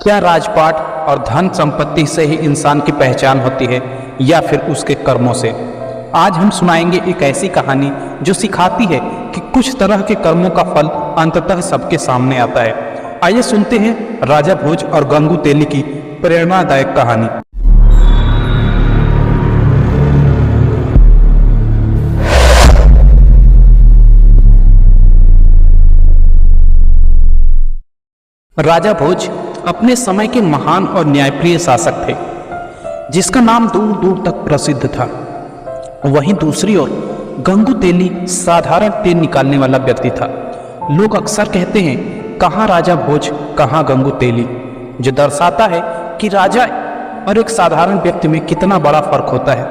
क्या राजपाट और धन संपत्ति से ही इंसान की पहचान होती है या फिर उसके कर्मों से? आज हम सुनाएंगे एक ऐसी कहानी जो सिखाती है कि कुछ तरह के कर्मों का फल अंततः सबके सामने आता है। आइए सुनते हैं राजा भोज और गंगू तेली की प्रेरणादायक कहानी। राजा भोज अपने समय के महान और न्यायप्रिय शासक थे, जिसका नाम दूर दूर तक प्रसिद्ध था। वहीं दूसरी ओर गंगू तेली साधारण तेल निकालने वाला व्यक्ति था। लोग अक्सर कहते हैं, कहाँ राजा भोज कहाँ गंगू तेली, जो दर्शाता है कि राजा और एक साधारण व्यक्ति में कितना बड़ा फर्क होता है।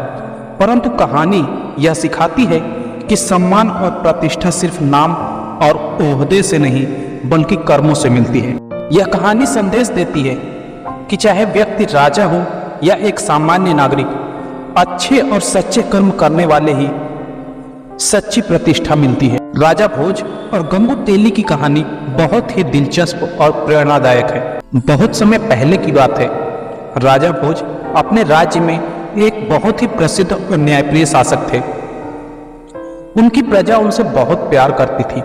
परंतु कहानी यह सिखाती है कि सम्मान और प्रतिष्ठा सिर्फ नाम और ओहदे से नहीं बल्कि कर्मों से मिलती है। यह कहानी संदेश देती है कि चाहे व्यक्ति राजा हो या एक सामान्य नागरिक, अच्छे और सच्चे कर्म करने वाले ही सच्ची प्रतिष्ठा मिलती है। राजा भोज और गंगू तेली की कहानी बहुत ही दिलचस्प और प्रेरणादायक है। बहुत समय पहले की बात है। राजा भोज अपने राज्य में एक बहुत ही प्रसिद्ध और न्यायप्रिय शासक थे। उनकी प्रजा उनसे बहुत प्यार करती थी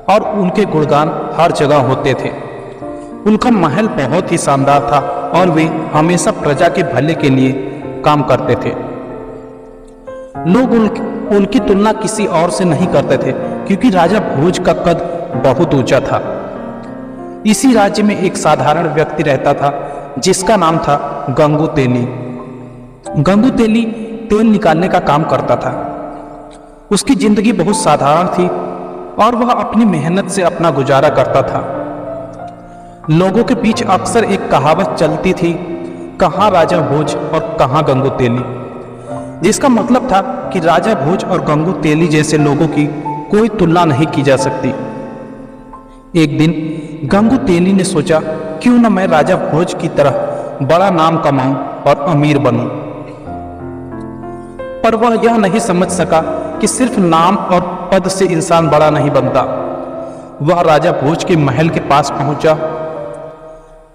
और उनके गुणगान हर जगह होते थे। उनका महल बहुत ही शानदार था और वे हमेशा प्रजा के भले के लिए काम करते थे। लोग उनकी तुलना किसी और से नहीं करते थे, क्योंकि राजा भोज का कद बहुत ऊंचा था। इसी राज्य में एक साधारण व्यक्ति रहता था, जिसका नाम था गंगू तेली। गंगू तेली तेल निकालने का काम करता था। उसकी जिंदगी बहुत साधारण थी और वह अपनी मेहनत से अपना गुजारा करता था। लोगों के बीच अक्सर एक कहावत चलती थी, कहाँ राजा भोज और कहाँ गंगू तेली, जिसका मतलब था कि राजा भोज और गंगू तेली जैसे लोगों की कोई तुलना नहीं की जा सकती। एक दिन गंगू तेली ने सोचा, क्यों न मैं राजा भोज की तरह बड़ा नाम कमाऊं और अमीर बनूं। पर वह यह नहीं समझ सका कि सिर्फ नाम और पद से इंसान बड़ा नहीं बनता। वह राजा भोज के महल के पास पहुंचा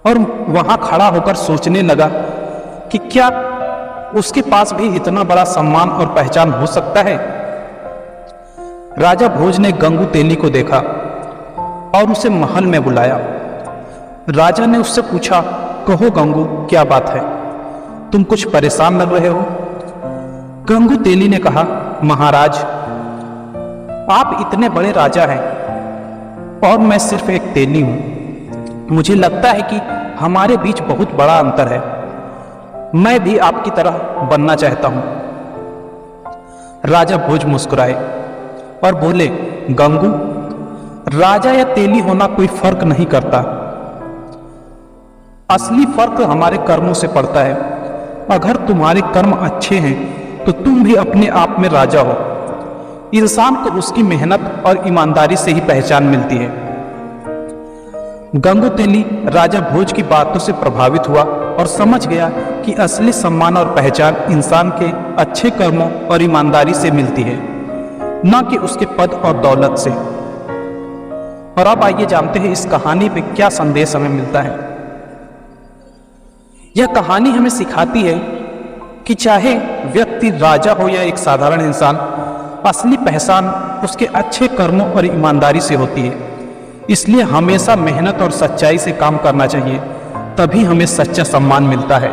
और वहां खड़ा होकर सोचने लगा कि क्या उसके पास भी इतना बड़ा सम्मान और पहचान हो सकता है। राजा भोज ने गंगू तेली को देखा और उसे महल में बुलाया। राजा ने उससे पूछा, कहो गंगू, क्या बात है, तुम कुछ परेशान लग रहे हो। गंगू तेली ने कहा, महाराज, आप इतने बड़े राजा हैं और मैं सिर्फ एक तेली हूं। मुझे लगता है कि हमारे बीच बहुत बड़ा अंतर है। मैं भी आपकी तरह बनना चाहता हूं। राजा भोज मुस्कुराए और बोले, गंगू, राजा या तेली होना कोई फर्क नहीं करता। असली फर्क हमारे कर्मों से पड़ता है। अगर तुम्हारे कर्म अच्छे हैं तो तुम भी अपने आप में राजा हो। इंसान को उसकी मेहनत और ईमानदारी से ही पहचान मिलती है। गंगू तेली राजा भोज की बातों से प्रभावित हुआ और समझ गया कि असली सम्मान और पहचान इंसान के अच्छे कर्मों और ईमानदारी से मिलती है, न कि उसके पद और दौलत से। और अब आइए जानते हैं इस कहानी पे क्या संदेश हमें मिलता है। यह कहानी हमें सिखाती है कि चाहे व्यक्ति राजा हो या एक साधारण इंसान, असली पहचान उसके अच्छे कर्मों और ईमानदारी से होती है। इसलिए हमेशा मेहनत और सच्चाई से काम करना चाहिए, तभी हमें सच्चा सम्मान मिलता है।